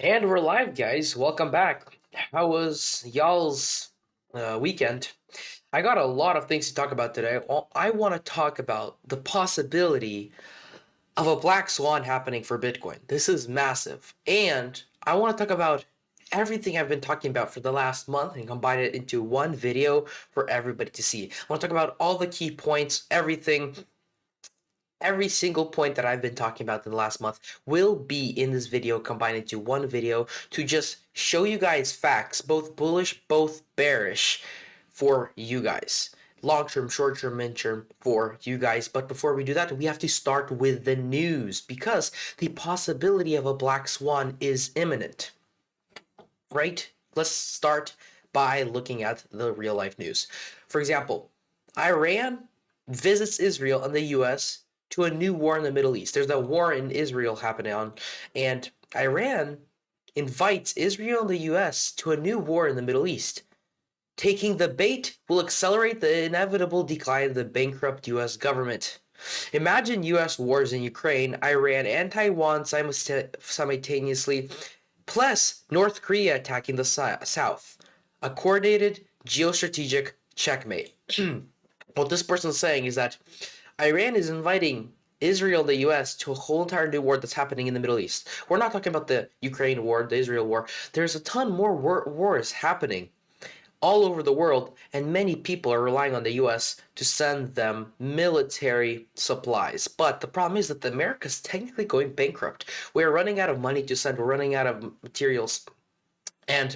And we're live, guys. Welcome back. How was y'all's weekend? I got a lot of things to talk about today. I want to talk about the possibility of a black swan happening for Bitcoin. This is massive. And I want to talk about everything I've been talking about for the last month and combine it into one video for everybody to see. I want to talk about all the key points, every single point that I've been talking about in the last month will be in this video combined into one video to just show you guys facts, both bullish, both bearish for you guys. Long term, short term, mid term for you guys. But before we do that, we have to start with the news because the possibility of a black swan is imminent, right? Let's start by looking at the real life news. For example, Iran visits Israel and the US to a new war in the Middle East. There's a war in Israel happening on, and Iran invites Israel and the US to a new war in the Middle East. Taking the bait will accelerate the inevitable decline of the bankrupt US government. Imagine US wars in Ukraine, Iran, and Taiwan simultaneously, plus North Korea attacking the South. A coordinated geostrategic checkmate. What this person is saying is that Iran is inviting Israel and the US to a whole entire new war that's happening in the Middle East. We're not talking about the Ukraine war, the Israel war. There's a ton more wars happening all over the world, and many people are relying on the US to send them military supplies. But the problem is that America is technically going bankrupt. We're running out of money to send, we're running out of materials, and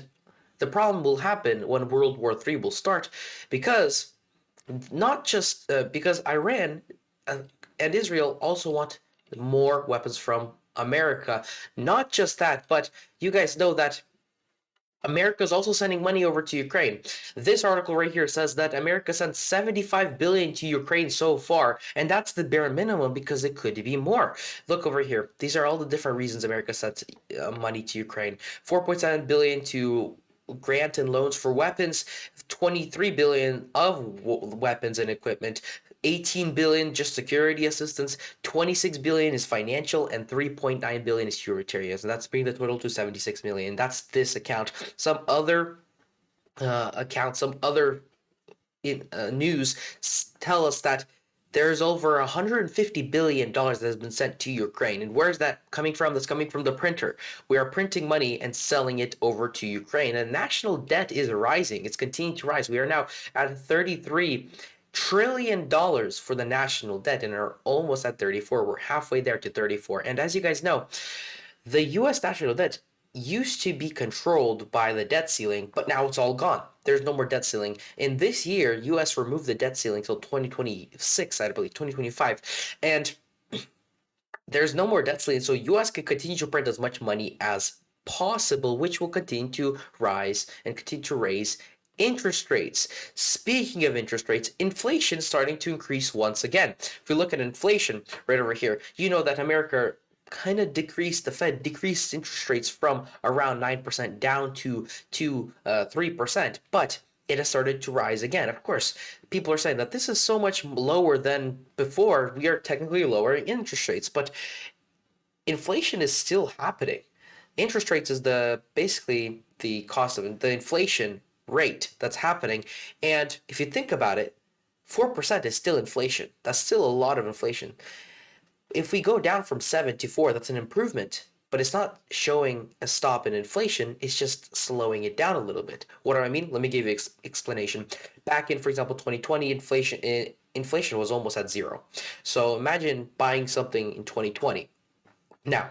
the problem will happen when World War III will start because not just because Iran uh, and Israel also want more weapons from America. Not just that, but you guys know that America is also sending money over to Ukraine. This article right here says that America sent 75 billion to Ukraine so far, and that's the bare minimum because it could be more. Look over here. These are all the different reasons America sent money to Ukraine. 4.7 billion to grant and loans for weapons, 23 billion of weapons and equipment, 18 billion just security assistance, 26 billion is financial, and 3.9 billion is humanitarian. So that's bringing the total to 76 million. That's this account. Some other accounts, some other news tell us that there's over $150 billion that has been sent to Ukraine. And where's that coming from? That's coming from the printer. We are printing money and selling it over to Ukraine. And national debt is rising. It's continuing to rise. We are now at $33 trillion for the national debt and are almost at 34. We're halfway there to 34. And as you guys know, the US national debt used to be controlled by the debt ceiling, but now it's all gone. There's no more debt ceiling. In this year, US removed the debt ceiling till 2026, I believe, 2025. And there's no more debt ceiling, so US can continue to print as much money as possible, which will continue to rise and continue to raise interest rates. Speaking of interest rates, inflation is starting to increase once again. If we look at inflation right over here, you know that America kind of decreased, the Fed decreased interest rates from around 9% down to 3%, but it has started to rise again. Of course, people are saying that this is so much lower than before. We are technically lowering interest rates, but inflation is still happening. Interest rates is the basically the cost of the inflation rate that's happening. And if you think about it, 4% is still inflation. That's still a lot of inflation. If we go down from 7 to 4, that's an improvement, but it's not showing a stop in inflation. It's just slowing it down a little bit. What do I mean? Let me give you explanation. Back in, for example, 2020, inflation was almost at zero. So imagine buying something in 2020. Now,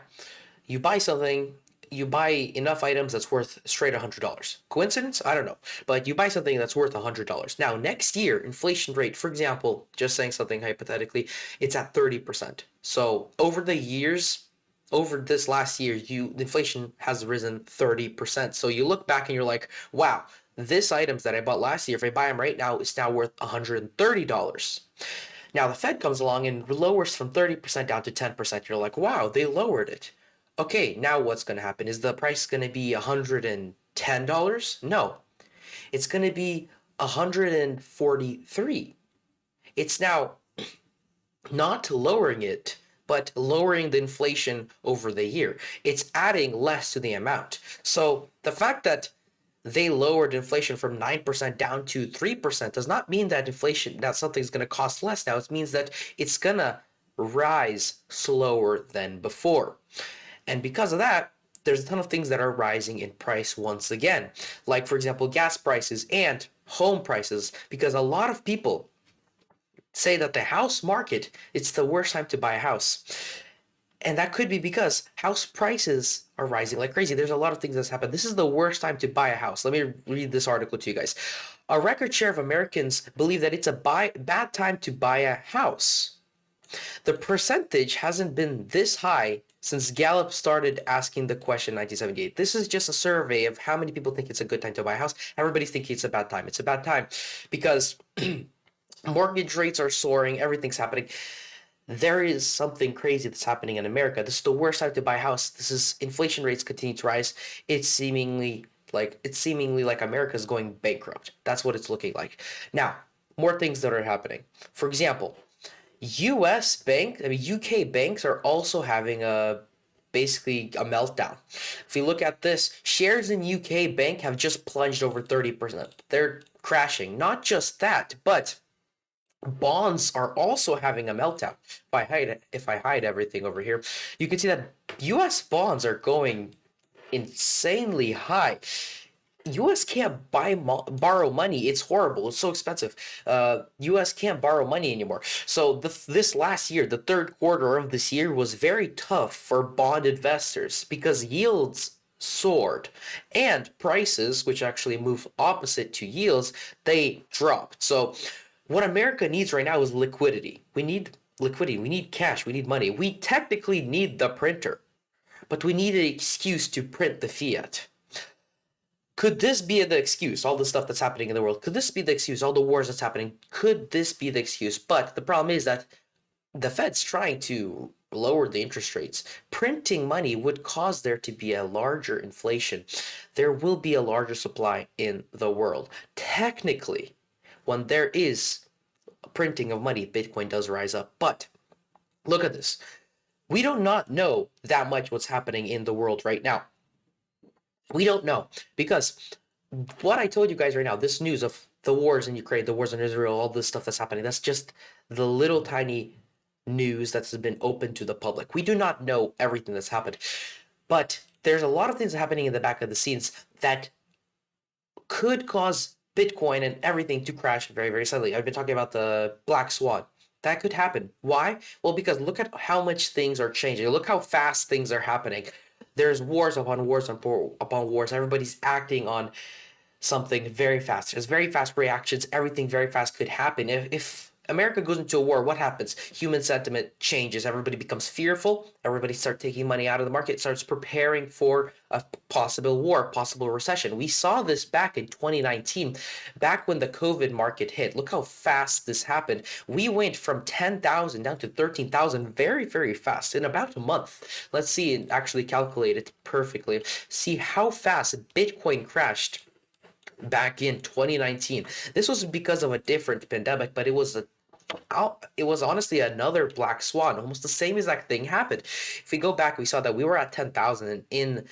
you buy something, you buy enough items that's worth straight $100. Coincidence? I don't know. But you buy something that's worth $100. Now, next year, inflation rate, for example, just saying something hypothetically, it's at 30%. So over the years, over this last year, the inflation has risen 30%. So you look back and you're like, wow, this items that I bought last year, if I buy them right now, it's now worth $130. Now the Fed comes along and lowers from 30% down to 10%. You're like, wow, they lowered it. Okay, now what's going to happen? Is the price going to be $110? No, it's going to be 143. It's now not lowering it but lowering the inflation over the year. It's adding less to the amount. So the fact that they lowered inflation from 9% down to 3% does not mean that something's going to cost less now. It means that it's going to rise slower than before. And because of that, there's a ton of things that are rising in price once again. Like, for example, gas prices and home prices, because a lot of people say that the house market, it's the worst time to buy a house. And that could be because house prices are rising like crazy. There's a lot of things that's happened. This is the worst time to buy a house. Let me read this article to you guys. A record share of Americans believe that it's a bad time to buy a house. The percentage hasn't been this high since Gallup started asking the question in 1978. This is just a survey of how many people think it's a good time to buy a house. Everybody's thinking it's a bad time. It's a bad time because mortgage rates are soaring. Everything's happening. There is something crazy that's happening in America. This is the worst time to buy a house. This is inflation rates continue to rise. It's seemingly like America's going bankrupt. That's what it's looking like. Now, more things that are happening. For example, UK banks are also having basically a meltdown. If you look at this, shares in UK bank have just plunged over 30%. They're crashing. Not just that, but bonds are also having a meltdown. If I hide everything over here, you can see that US bonds are going insanely high. US can't borrow money. It's horrible. It's so expensive. US can't borrow money anymore. So this last year, the third quarter of this year was very tough for bond investors because yields soared and prices, which actually move opposite to yields, they dropped. So what America needs right now is liquidity. We need liquidity. We need cash. We need money. We technically need the printer, but we need an excuse to print the fiat. Could this be the excuse? All the stuff that's happening in the world. Could this be the excuse? All the wars that's happening. Could this be the excuse? But the problem is that the Fed's trying to lower the interest rates. Printing money would cause there to be a larger inflation. There will be a larger supply in the world. Technically, when there is printing of money, Bitcoin does rise up. But look at this. We do not know that much what's happening in the world right now. We don't know because what I told you guys right now, this news of the wars in Ukraine, the wars in Israel, all this stuff that's happening, that's just the little tiny news that's been open to the public. We do not know everything that's happened, but there's a lot of things happening in the back of the scenes that could cause Bitcoin and everything to crash very, very suddenly. I've been talking about the Black Swan. That could happen. Why? Well, because look at how much things are changing. Look how fast things are happening. There's wars upon wars upon wars. Everybody's acting on something very fast. There's very fast reactions. Everything very fast could happen. If America goes into a war, what happens? Human sentiment changes. Everybody becomes fearful. Everybody starts taking money out of the market, starts preparing for a possible war, possible recession. We saw this back in 2019, back when the COVID market hit. Look how fast this happened. We went from 10,000 down to 13,000 very, very fast in about a month. Let's see and actually calculate it perfectly. See how fast Bitcoin crashed back in 2019. This was because of a different pandemic, but it was honestly another black swan. Almost the same exact thing happened. If we go back, we saw that we were at 10,000 in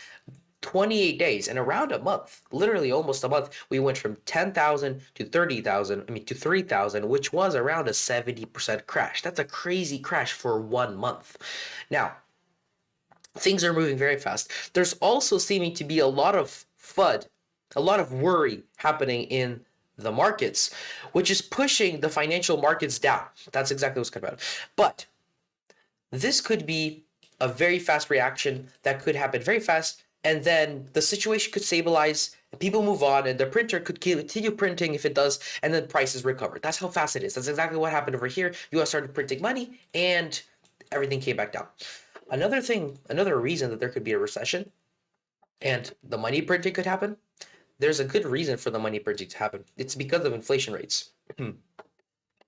28 days, and around a month, literally almost a month, we went from 10,000 to 30,000, to 3,000, which was around a 70% crash. That's a crazy crash for 1 month. Now, things are moving very fast. There's also seeming to be a lot of FUD, a lot of worry happening in the markets, which is pushing the financial markets down. That's exactly what's coming about. But this could be a very fast reaction that could happen very fast, and then the situation could stabilize, and people move on, and the printer could continue printing if it does, and then prices recover. That's how fast it is. That's exactly what happened over here. US started printing money, and everything came back down. Another reason that there could be a recession and the money printing could happen, there's a good reason for the money printing to happen. It's because of inflation rates.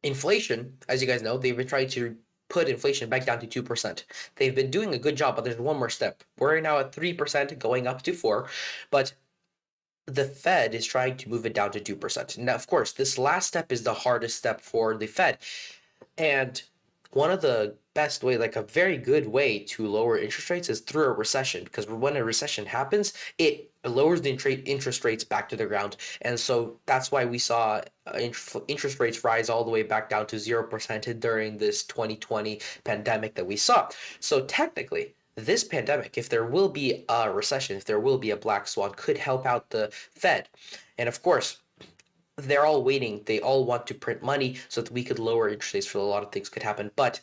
Inflation, as you guys know, they've been trying to put inflation back down to 2%. They've been doing a good job, but there's one more step. We're now at 3%, going up to 4%, but the Fed is trying to move it down to 2%. Now, of course, this last step is the hardest step for the Fed. And one of the best way, like a very good way to lower interest rates is through a recession, because when a recession happens, it lowers the interest rates back to the ground. And so that's why we saw interest rates rise all the way back down to 0% during this 2020 pandemic that we saw. So technically, this pandemic, if there will be a recession, if there will be a black swan, could help out the Fed. And of course, they're all waiting. They all want to print money so that we could lower interest rates, so a lot of things could happen. But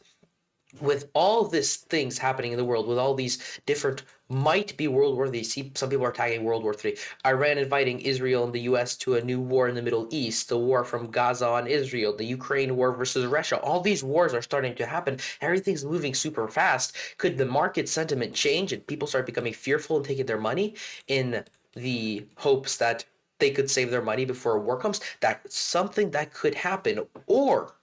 with all these things happening in the world, with all these different might be World War III. See, some people are tagging World War III. Iran inviting Israel and the U.S. to a new war in the Middle East, the war from Gaza on Israel, the Ukraine war versus Russia. All these wars are starting to happen. Everything's moving super fast. Could the market sentiment change and people start becoming fearful and taking their money in the hopes that they could save their money before a war comes? That's something that could happen. Or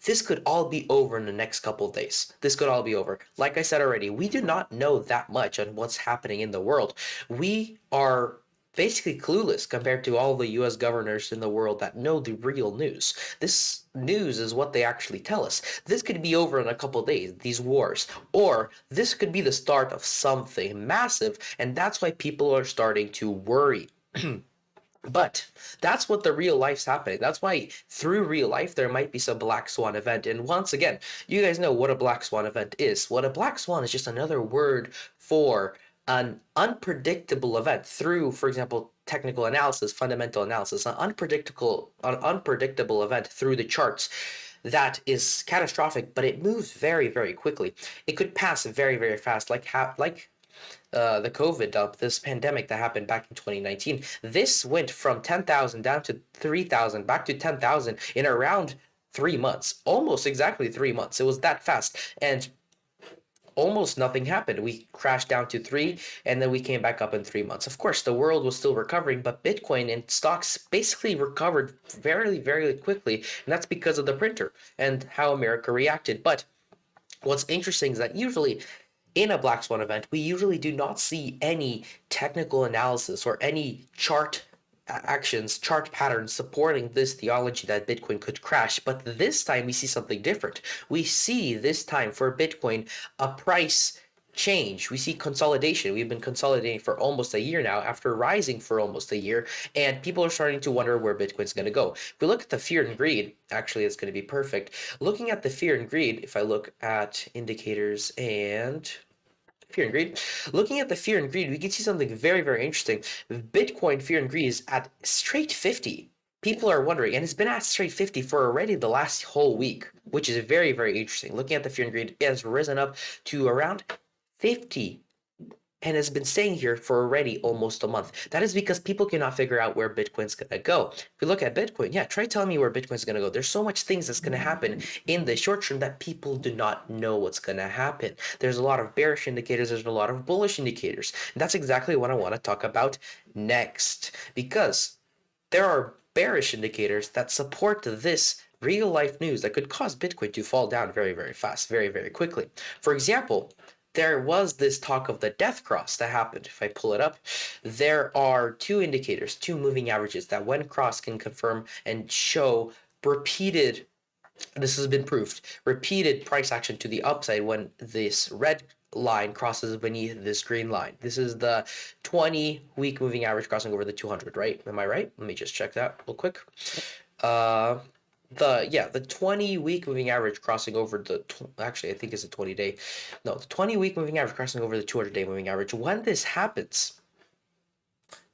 this could all be over in the next couple of days. This could all be over. Like I said already, we do not know that much on what's happening in the world. We are basically clueless compared to all the US governors in the world that know the real news. This news is what they actually tell us. This could be over in a couple of days, these wars, or this could be the start of something massive, and that's why people are starting to worry. But that's what the real life's happening. That's why through real life there might be some black swan event. And once again, you guys know what a black swan event is. What a black swan is just another word for an unpredictable event through, for example, technical analysis, fundamental analysis, an unpredictable event through the charts that is catastrophic, but it moves very, very quickly. It could pass very, very fast, like the COVID dump, this pandemic that happened back in 2019. This went from 10,000 down to 3,000, back to 10,000 in around 3 months, almost exactly 3 months. It was that fast. And almost nothing happened. We crashed down to three, and then we came back up in 3 months. Of course, the world was still recovering, but Bitcoin and stocks basically recovered very, very quickly. And that's because of the printer and how America reacted. But what's interesting is that usually in a black swan event, we usually do not see any technical analysis or any chart patterns supporting this theology that Bitcoin could crash. But this time we see something different. We see this time for Bitcoin a price change. We see consolidation. We've been consolidating for almost a year now after rising for almost a year, and people are starting to wonder where Bitcoin's going to go. If we look at the fear and greed, actually it's going to be perfect. Looking at the fear and greed, if I look at indicators and fear and greed. Looking at the fear and greed, we can see something very, very interesting. Bitcoin fear and greed is at straight 50. People are wondering, and it's been at straight 50 for already the last whole week, which is very, very interesting. Looking at the fear and greed, it has risen up to around 50 and has been staying here for already almost a month. That is because people cannot figure out where Bitcoin's going to go. If we look at Bitcoin, yeah, try telling me where Bitcoin's going to go. There's so much things that's going to happen in the short term that people do not know what's going to happen. There's a lot of bearish indicators. There's a lot of bullish indicators. And that's exactly what I want to talk about next, because there are bearish indicators that support this real life news that could cause Bitcoin to fall down very, very fast, very, very quickly. For example, there was this talk of the death cross that happened. If I pull it up, there are two indicators, two moving averages that when crossed can confirm and show repeated, this has been proved, repeated price action to the upside when this red line crosses beneath this green line. This is the 20-week moving average crossing over the 200, right? Am I right? Let me just check that real quick. The 20-week moving average crossing over the actually I think it's a 20-day. No, the 20-week moving average crossing over the 200-day moving average. When this happens,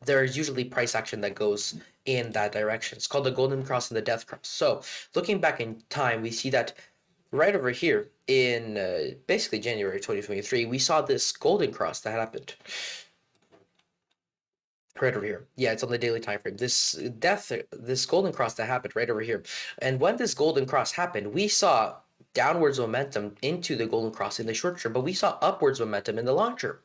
there is usually price action that goes in that direction. It's called the golden cross and the death cross. So, looking back in time, we see that right over here in basically January 2023, we saw this golden cross that happened. Right over here. Yeah, it's on the daily time frame. This golden cross that happened right over here. And when this golden cross happened, we saw downwards momentum into the golden cross in the short term, but we saw upwards momentum in the long term.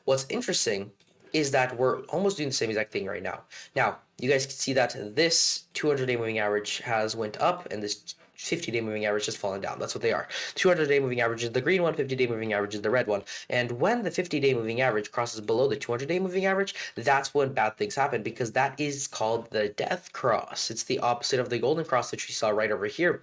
What's interesting is that we're almost doing the same exact thing right now. Now, you guys can see that this 200-day moving average has went up and this 50-day moving average has fallen down. That's what they are. 200-day moving average is the green one, 50-day moving average is the red one. And when the 50-day moving average crosses below the 200-day moving average, that's when bad things happen, because that is called the death cross. It's the opposite of the golden cross that we saw right over here.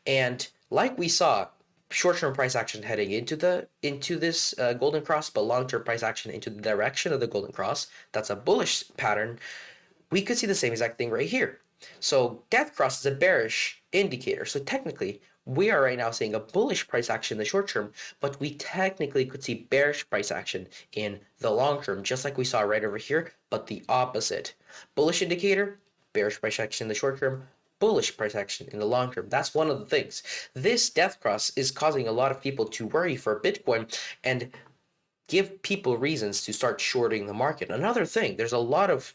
And like we saw short-term price action heading into this golden cross, but long-term price action into the direction of the golden cross. That's a bullish pattern. We could see the same exact thing right here. So death cross is a bearish indicator. So technically, we are right now seeing a bullish price action in the short term, but we technically could see bearish price action in the long term, just like we saw right over here, but the opposite. Bullish indicator, bearish price action in the short term, bullish price action in the long term. That's one of the things. This death cross is causing a lot of people to worry for Bitcoin and give people reasons to start shorting the market. Another thing, there's a lot of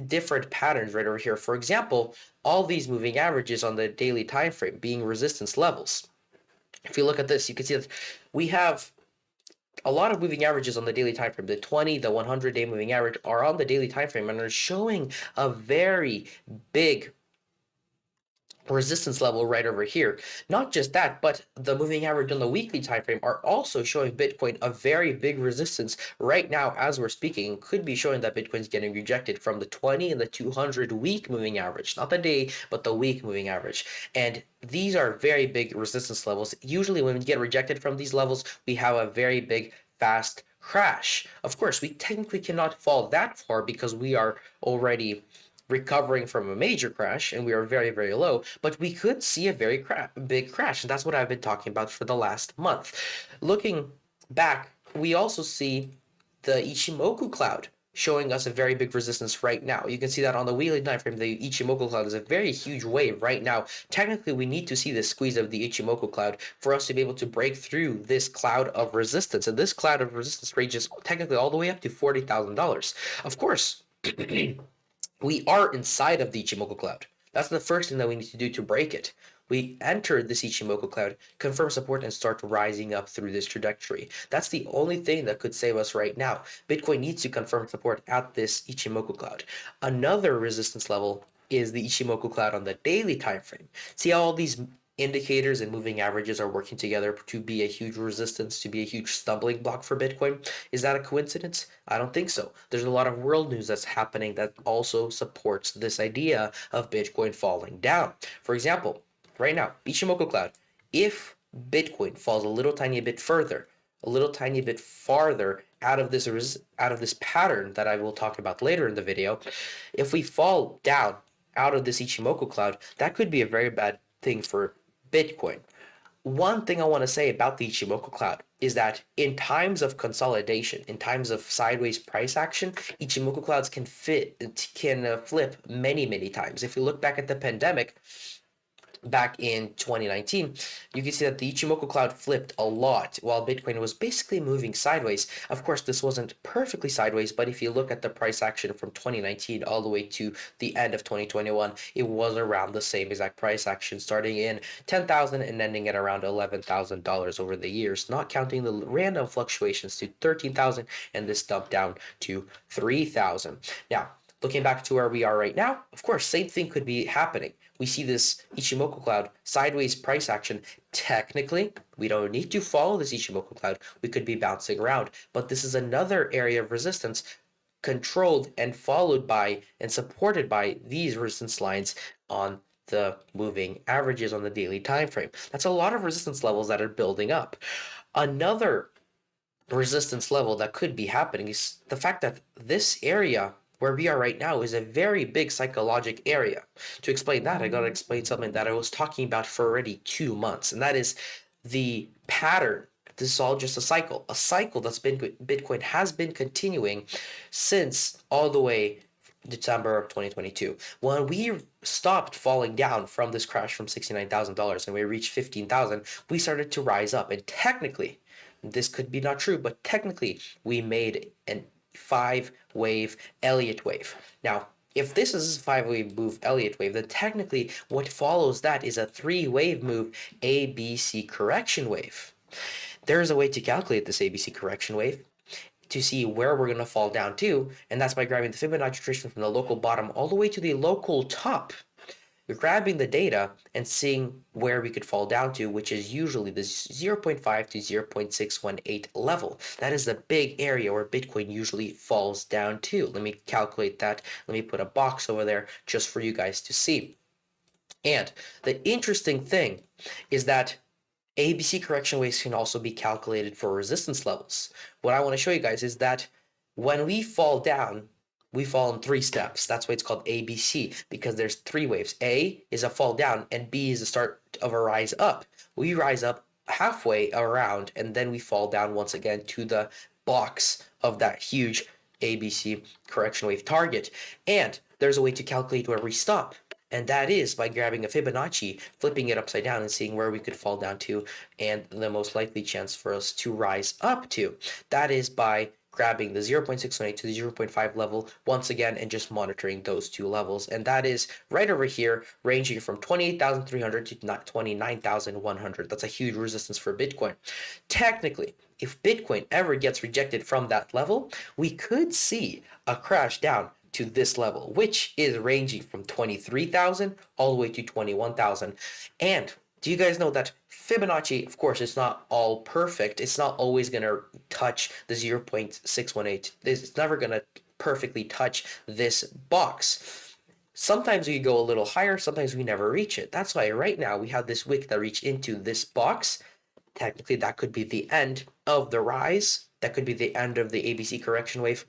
different patterns right over here. For example, all these moving averages on the daily time frame being resistance levels. If you look at this, you can see that we have a lot of moving averages on the daily time frame. The 20, the 100-day moving average are on the daily time frame and are showing a very big resistance level right over here. Not just that, but the moving average on the weekly time frame are also showing Bitcoin a very big resistance right now as we're speaking. Could be showing that Bitcoin's getting rejected from the 20 and the 200 week moving average, not the day, but the week moving average. And these are very big resistance levels. Usually when we get rejected from these levels, we have a very big fast crash. Of course, we technically cannot fall that far because we are already recovering from a major crash and we are very, very low, but we could see a very big crash. And that's what I've been talking about for the last month. Looking back, we also see the Ichimoku cloud showing us a very big resistance right now. You can see that on the weekly time frame, the Ichimoku cloud is a very huge wave right now. Technically, we need to see the squeeze of the Ichimoku cloud for us to be able to break through this cloud of resistance. And this cloud of resistance ranges technically all the way up to $40,000. Of course, we are inside of the Ichimoku cloud. That's the first thing that we need to do to break it. We enter this Ichimoku cloud, confirm support, and start rising up through this trajectory. That's the only thing that could save us right now. Bitcoin needs to confirm support at this Ichimoku cloud. Another resistance level is the Ichimoku cloud on the daily time frame. See how all these indicators and moving averages are working together to be a huge resistance, to be a huge stumbling block for Bitcoin? Is that a coincidence? I don't think so. There's a lot of world news that's happening that also supports this idea of Bitcoin falling down. For example, right now, Ichimoku cloud, if Bitcoin falls a little tiny bit further, a little tiny bit farther out of this pattern that I will talk about later in the video, if we fall down out of this Ichimoku cloud, that could be a very bad thing for Bitcoin. One thing I want to say about the Ichimoku cloud is that in times of consolidation, in times of sideways price action, Ichimoku clouds can flip many, many times. If we look back at the pandemic, back in 2019, you can see that the Ichimoku cloud flipped a lot while Bitcoin was basically moving sideways. Of course, this wasn't perfectly sideways, but if you look at the price action from 2019 all the way to the end of 2021, it was around the same exact price action, starting in $10,000 and ending at around $11,000 over the years, not counting the random fluctuations to 13,000 and this dumped down to 3,000. Now, looking back to where we are right now, of course, same thing could be happening. We see this Ichimoku cloud sideways price action. Technically, we don't need to follow this Ichimoku cloud. We could be bouncing around, but this is another area of resistance controlled and followed by and supported by these resistance lines on the moving averages on the daily time frame. That's a lot of resistance levels that are building up. Another resistance level that could be happening is the fact that this area where we are right now is a very big psychological area. To explain that, I got to explain something that I was talking about for already 2 months, and that is the pattern. This is all just a cycle that's been Bitcoin has been continuing since all the way December of 2022. When we stopped falling down from this crash from $69,000 and we reached 15,000, we started to rise up, and technically, this could be not true, but technically we made an 5-wave Elliott wave. Now, if this is a 5-wave move Elliott wave, then technically what follows that is a 3-wave move ABC correction wave. There is a way to calculate this ABC correction wave to see where we're going to fall down to, and that's by grabbing the Fibonacci tracer from the local bottom all the way to the local top. We're grabbing the data and seeing where we could fall down to, which is usually the 0.5 to 0.618 level. That is the big area where Bitcoin usually falls down to. Let me calculate that. Let me put a box over there just for you guys to see. And the interesting thing is that ABC correction waves can also be calculated for resistance levels. What I want to show you guys is that when we fall down, we fall in 3 steps. That's why it's called ABC, because there's 3 waves. A is a fall down, and B is the start of a rise up. We rise up halfway around, and then we fall down once again to the box of that huge ABC correction wave target. And there's a way to calculate where we stop. And that is by grabbing a Fibonacci, flipping it upside down, and seeing where we could fall down to, and the most likely chance for us to rise up to. That is by grabbing the 0.618 to the 0.5 level once again and just monitoring those 2 levels. And that is right over here, ranging from 28,300 to 29,100. That's a huge resistance for Bitcoin. Technically, if Bitcoin ever gets rejected from that level, we could see a crash down to this level, which is ranging from 23,000 all the way to 21,000. And do you guys know that Fibonacci, of course, it's not all perfect. It's not always going to touch the 0.618. It's never going to perfectly touch this box. Sometimes we go a little higher, sometimes we never reach it. That's why right now we have this wick that reached into this box. Technically, that could be the end of the rise. That could be the end of the ABC correction wave.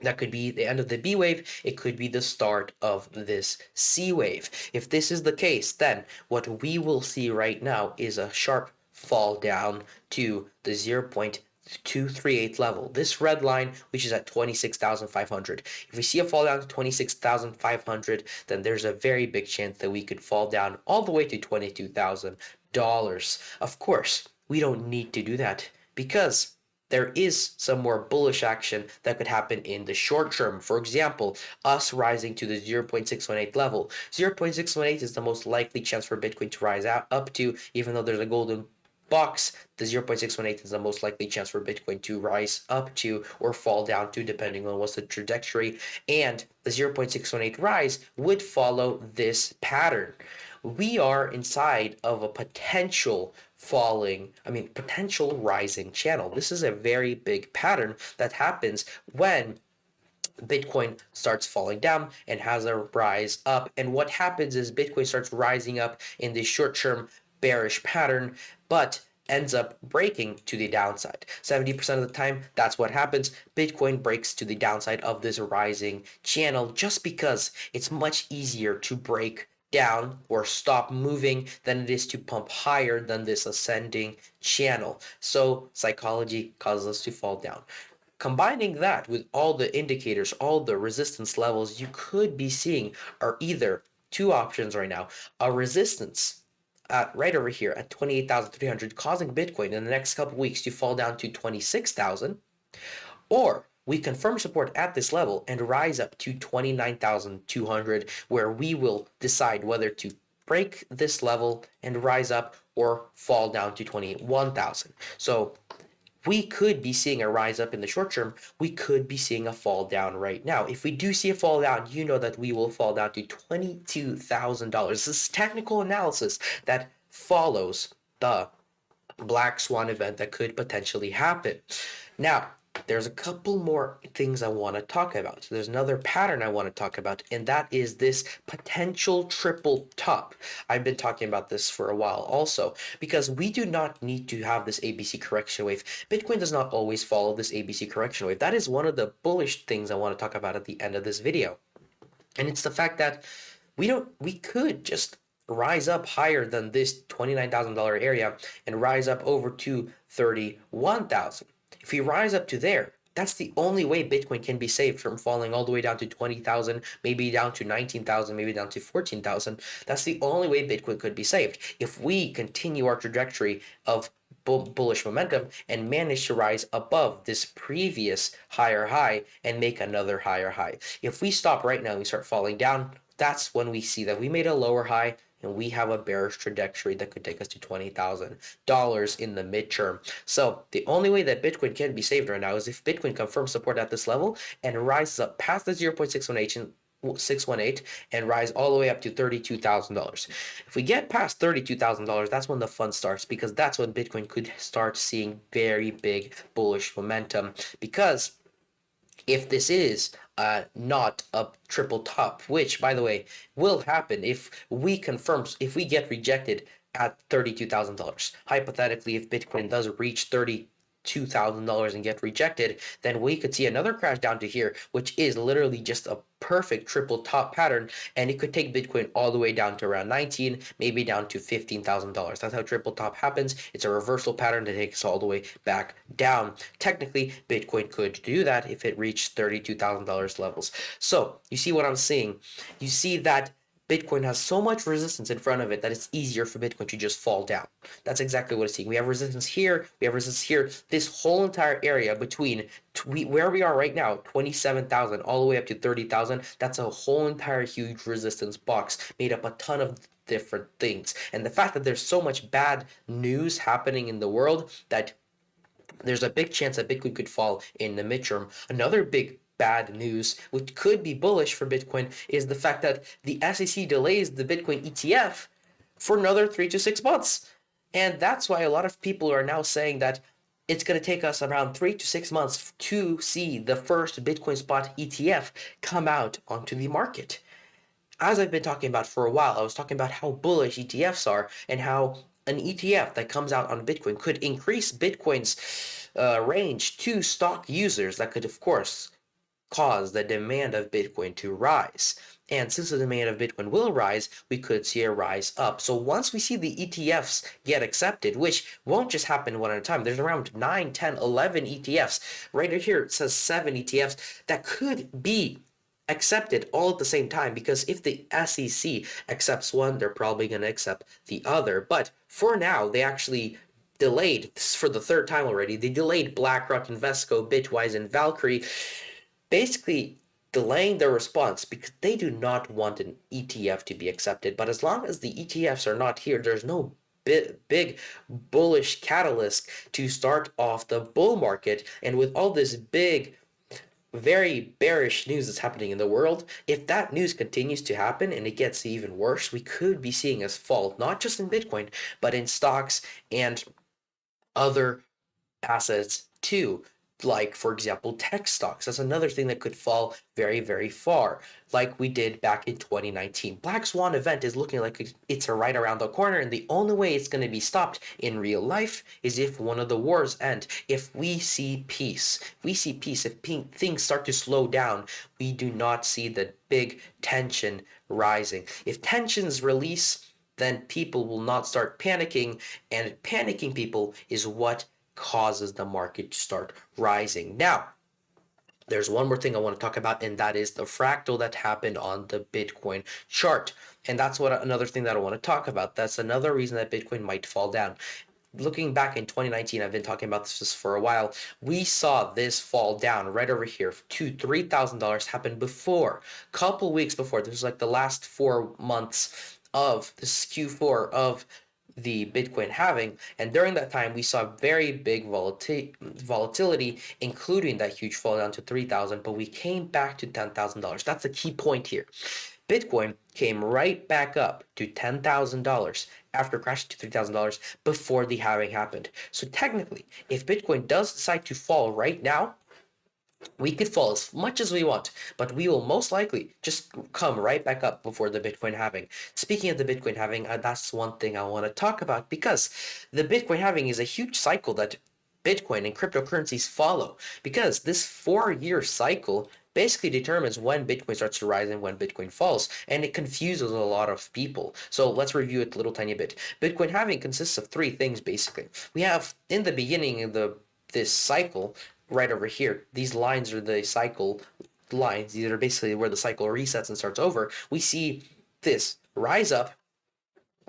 That could be the end of the B wave. It could be the start of this C wave. If this is the case, then what we will see right now is a sharp fall down to the 0.238 level. This red line, which is at 26,500. If we see a fall down to 26,500, then there's a very big chance that we could fall down all the way to $22,000. Of course, we don't need to do that because there is some more bullish action that could happen in the short term. For example, us rising to the 0.618 level. 0.618 is the most likely chance for Bitcoin to rise out up to, even though there's a golden box, the 0.618 is the most likely chance for Bitcoin to rise up to or fall down to, depending on what's the trajectory. And the 0.618 rise would follow this pattern. We are inside of a potential potential rising channel. This is a very big pattern that happens when Bitcoin starts falling down and has a rise up. And what happens is Bitcoin starts rising up in the short-term bearish pattern, but ends up breaking to the downside. 70% of the time, that's what happens. Bitcoin breaks to the downside of this rising channel just because it's much easier to break down or stop moving than it is to pump higher than this ascending channel. So psychology causes us to fall down. Combining that with all the indicators, all the resistance levels you could be seeing are either 2 options right now. A resistance right over here at 28,300, causing Bitcoin in the next couple weeks to fall down to 26,000, or we confirm support at this level and rise up to 29,200, where we will decide whether to break this level and rise up or fall down to 21,000. So we could be seeing a rise up in the short term. We could be seeing a fall down right now. If we do see a fall down, you know that we will fall down to $22,000. This is technical analysis that follows the Black Swan event that could potentially happen. Now, there's a couple more things I want to talk about. There's another pattern I want to talk about, and that is this potential triple top. I've been talking about this for a while also, because we do not need to have this ABC correction wave. Bitcoin does not always follow this ABC correction wave. That is one of the bullish things I want to talk about at the end of this video. And it's the fact that we could just rise up higher than this $29,000 area and rise up over to 31,000. If we rise up to there, that's the only way Bitcoin can be saved from falling all the way down to 20,000, maybe down to 19,000, maybe down to 14,000. That's the only way Bitcoin could be saved. If we continue our trajectory of bullish momentum and manage to rise above this previous higher high and make another higher high. If we stop right now and we start falling down, that's when we see that we made a lower high and we have a bearish trajectory that could take us to $20,000 in the midterm. So the only way that Bitcoin can be saved right now is if Bitcoin confirms support at this level and rises up past the 0.618 and rise all the way up to $32,000. If we get past $32,000, that's when the fun starts, because that's when Bitcoin could start seeing very big bullish momentum. Because if this is not a triple top, which by the way will happen if we get rejected at $32,000. Hypothetically, if Bitcoin does reach $32,000 and get rejected, then we could see another crash down to here, which is literally just a perfect triple top pattern, and it could take Bitcoin all the way down to around 19, maybe down to $15,000. That's how triple top happens. It's a reversal pattern that takes all the way back down. Technically, Bitcoin could do that if it reached $32,000 levels. So you see what I'm seeing? You see that Bitcoin has so much resistance in front of it that it's easier for Bitcoin to just fall down. That's exactly what it's seeing. We have resistance here, we have resistance here. This whole entire area between where we are right now, 27,000 all the way up to 30,000, that's a whole entire huge resistance box made up a ton of different things. And the fact that there's so much bad news happening in the world that there's a big chance that Bitcoin could fall in the midterm. Another big bad news, which could be bullish for Bitcoin, is the fact that the SEC delays the Bitcoin ETF for another 3 to 6 months. And that's why a lot of people are now saying that it's going to take us around 3 to 6 months to see the first Bitcoin spot ETF come out onto the market. As I've been talking about for a while, I was talking about how bullish ETFs are and how an ETF that comes out on Bitcoin could increase Bitcoin's range to stock users that could, of course, cause the demand of Bitcoin to rise. And since the demand of Bitcoin will rise, we could see a rise up. So once we see the ETFs get accepted, which won't just happen one at a time, there's around 9, 10, 11 ETFs. Right here, it says 7 ETFs that could be accepted all at the same time, because if the SEC accepts one, they're probably going to accept the other. But for now, they actually delayed, for the third time already, they delayed BlackRock, Invesco, Bitwise, and Valkyrie, basically delaying their response because they do not want an ETF to be accepted. But as long as the ETFs are not here, there's no big bullish catalyst to start off the bull market. And with all this big, very bearish news that's happening in the world, if that news continues to happen and it gets even worse, we could be seeing us fall, not just in Bitcoin, but in stocks and other assets too. Like, for example, tech stocks. That's another thing that could fall very, very far, like we did back in 2019. Black Swan event is looking like it's right around the corner, and the only way it's going to be stopped in real life is if one of the wars end. If we see peace, if things start to slow down, we do not see the big tension rising. If tensions release, then people will not start panicking, and panicking people is what causes the market to start rising. Now, there's one more thing I want to talk about, and that is the fractal that happened on the Bitcoin chart. And that's what another thing that I want to talk about. That's another reason that Bitcoin might fall down. Looking back in 2019, I've been talking about this for a while. We saw this fall down right over here to $3,000 happen before, couple weeks before. This was like the last 4 months of this Q4 of the Bitcoin halving, and during that time we saw very big volatility, including that huge fall down to 3,000, but we came back to $10,000. That's the key point here. Bitcoin came right back up to $10,000 after crashing to $3,000 before the halving happened. So technically, if Bitcoin does decide to fall right now, we could fall as much as we want, but we will most likely just come right back up before the Bitcoin halving. Speaking of the Bitcoin halving, that's one thing I want to talk about, because the Bitcoin halving is a huge cycle that Bitcoin and cryptocurrencies follow, because this 4-year cycle basically determines when Bitcoin starts to rise and when Bitcoin falls, and it confuses a lot of people. So let's review it a little tiny bit. Bitcoin halving consists of 3 things basically. We have, in the beginning of this cycle, right over here, these lines are the cycle lines. These are basically where the cycle resets and starts over. We see this rise up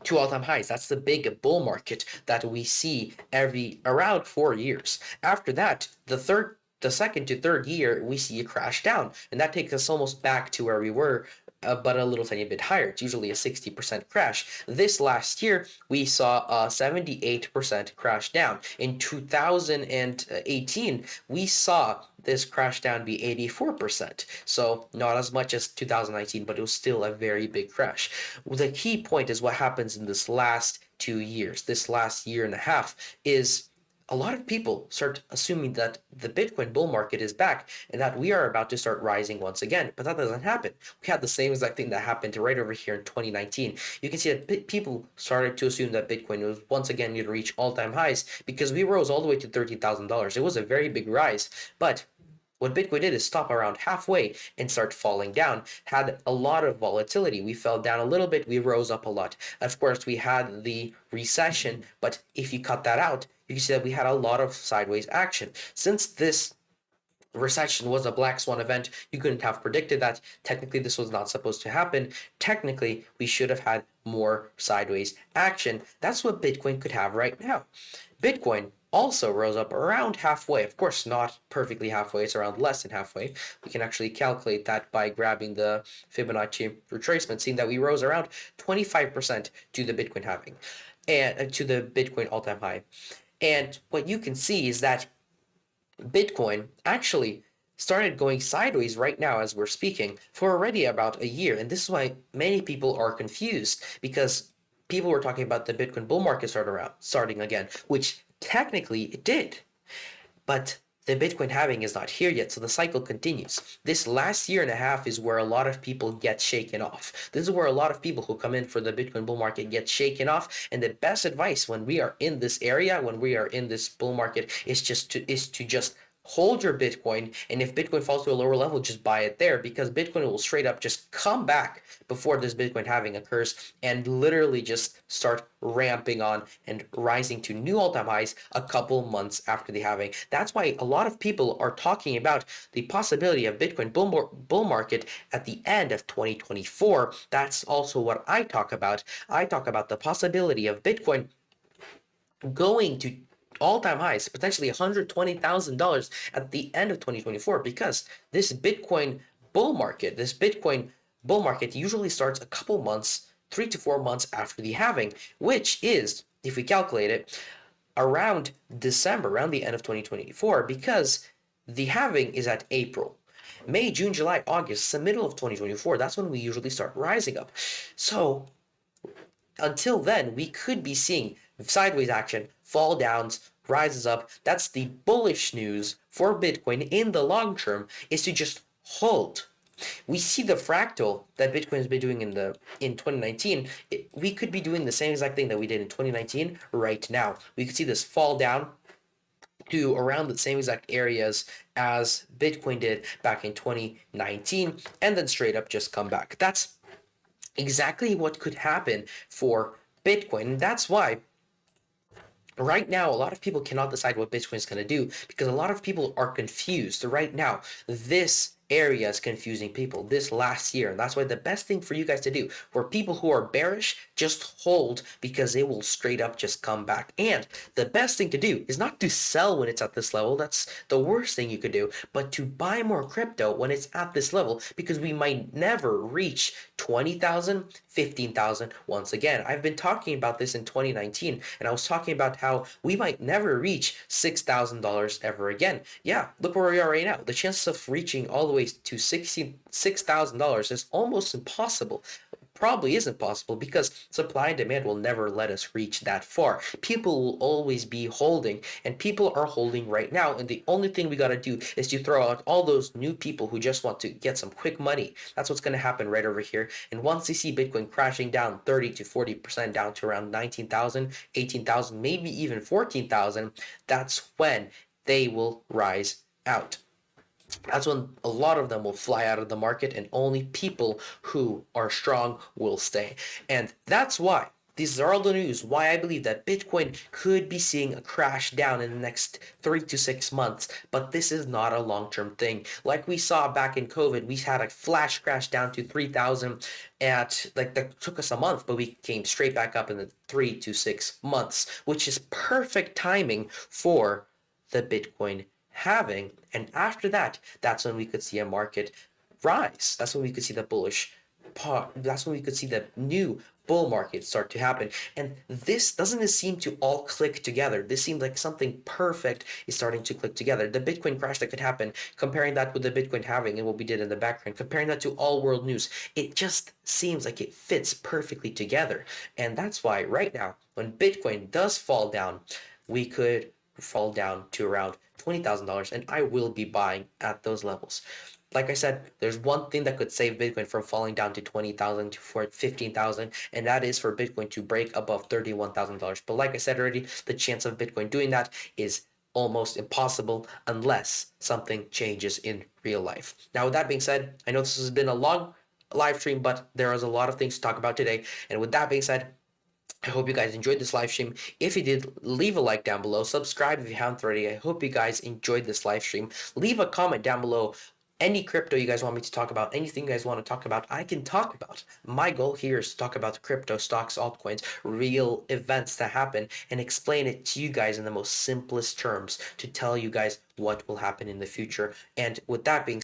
to all-time highs. That's the big bull market that we see every around 4 years. After that, the second to third year, we see a crash down, and that takes us almost back to where we were, but a little tiny bit higher. It's usually a 60% crash. This last year, we saw a 78% crash down. In 2018, we saw this crash down be 84%. So not as much as 2019, but it was still a very big crash. The key point is what happens in this last 2 years. This last year and a half is a lot of people start assuming that the Bitcoin bull market is back and that we are about to start rising once again. But that doesn't happen. We had the same exact thing that happened right over here in 2019. You can see that people started to assume that Bitcoin was once again going to reach all-time highs because we rose all the way to $13,000. It was a very big rise, but what Bitcoin did is stop around halfway and start falling down. Had a lot of volatility. We fell down a little bit, we rose up a lot. Of course, we had the recession, but if you cut that out, you can see that we had a lot of sideways action. Since this recession was a black swan event, you couldn't have predicted that. Technically, this was not supposed to happen. Technically, we should have had more sideways action. That's what Bitcoin could have right now. Bitcoin also rose up around halfway. Of course, not perfectly halfway. It's around less than halfway. We can actually calculate that by grabbing the Fibonacci retracement, seeing that we rose around 25% to the Bitcoin halving and to the Bitcoin all-time high. And what you can see is that Bitcoin actually started going sideways right now as we're speaking for already about a year. And this is why many people are confused, because people were talking about the Bitcoin bull market starting again, which technically it did. But the Bitcoin halving is not here yet, so the cycle continues. This last year and a half is where a lot of people get shaken off. This is where a lot of people who come in for the Bitcoin bull market get shaken off. And the best advice when we are in this area, when we are in this bull market, is to just hold your Bitcoin, and if Bitcoin falls to a lower level, just buy it there, because Bitcoin will straight up just come back before this Bitcoin halving occurs and literally just start ramping on and rising to new all-time highs a couple months after the halving. That's why a lot of people are talking about the possibility of Bitcoin bull market at the end of 2024. That's also what I talk about. I talk about the possibility of Bitcoin going to all-time highs, potentially $120,000 at the end of 2024, because this Bitcoin bull market usually starts a couple months, 3 to 4 months after the halving, which is, if we calculate it, around December, around the end of 2024, because the halving is at April. May, June, July, August, the middle of 2024, that's when we usually start rising up. So until then, we could be seeing sideways action, fall downs, rises up. That's the bullish news for Bitcoin in the long term, is to just hold. We see the fractal that Bitcoin has been doing in 2019. We could be doing the same exact thing that we did in 2019 right now. We could see this fall down to around the same exact areas as Bitcoin did back in 2019, and then straight up just come back. That's exactly what could happen for Bitcoin. And that's why right now a lot of people cannot decide what Bitcoin is going to do, because a lot of people are confused right now. This area is confusing people this last year, and that's why the best thing for you guys to do, for people who are bearish, just hold, because they will straight up just come back. And the best thing to do is not to sell when it's at this level. That's the worst thing you could do, but to buy more crypto when it's at this level, because we might never reach 20,000, 15,000 once again. I've been talking about this in 2019, and I was talking about how we might never reach $6,000 ever again. Yeah, look where we are right now. The chances of reaching all the way to $66,000 is almost impossible. Probably isn't possible, because supply and demand will never let us reach that far. People will always be holding, and people are holding right now, and the only thing we got to do is to throw out all those new people who just want to get some quick money. That's what's going to happen right over here. And once they see Bitcoin crashing down 30 to 40% down to around 19,000, 18,000, maybe even 14,000, that's when they will rise out. That's when a lot of them will fly out of the market, and only people who are strong will stay. And that's why these are all the news, why I believe that Bitcoin could be seeing a crash down in the next 3 to 6 months. But this is not a long-term thing. Like we saw back in COVID, we had a flash crash down to 3,000 at, like, that took us a month, but we came straight back up in the 3 to 6 months, which is perfect timing for the Bitcoin halving. And after that, that's when we could see a market rise. That's when we could see the bullish part. That's when we could see the new bull market start to happen. And this doesn't seem to all click together. This seems like something perfect is starting to click together. The Bitcoin crash that could happen, comparing that with the Bitcoin halving and what we did in the background, comparing that to all world news, it just seems like it fits perfectly together. And that's why right now, when Bitcoin does fall down, we could fall down to around $20,000, and I will be buying at those levels. Like I said, there's one thing that could save Bitcoin from falling down to 20,000 to 15,000, and that is for Bitcoin to break above $31,000. But like I said already, the chance of Bitcoin doing that is almost impossible unless something changes in real life. Now, with that being said, I know this has been a long live stream, but there is a lot of things to talk about today. And with that being said, I hope you guys enjoyed this live stream. If you did, leave a like down below. Subscribe if you haven't already. I hope you guys enjoyed this live stream. Leave a comment down below. Any crypto you guys want me to talk about, anything you guys want to talk about, I can talk about. My goal here is to talk about crypto, stocks, altcoins, real events that happen, and explain it to you guys in the most simplest terms to tell you guys what will happen in the future. And with that being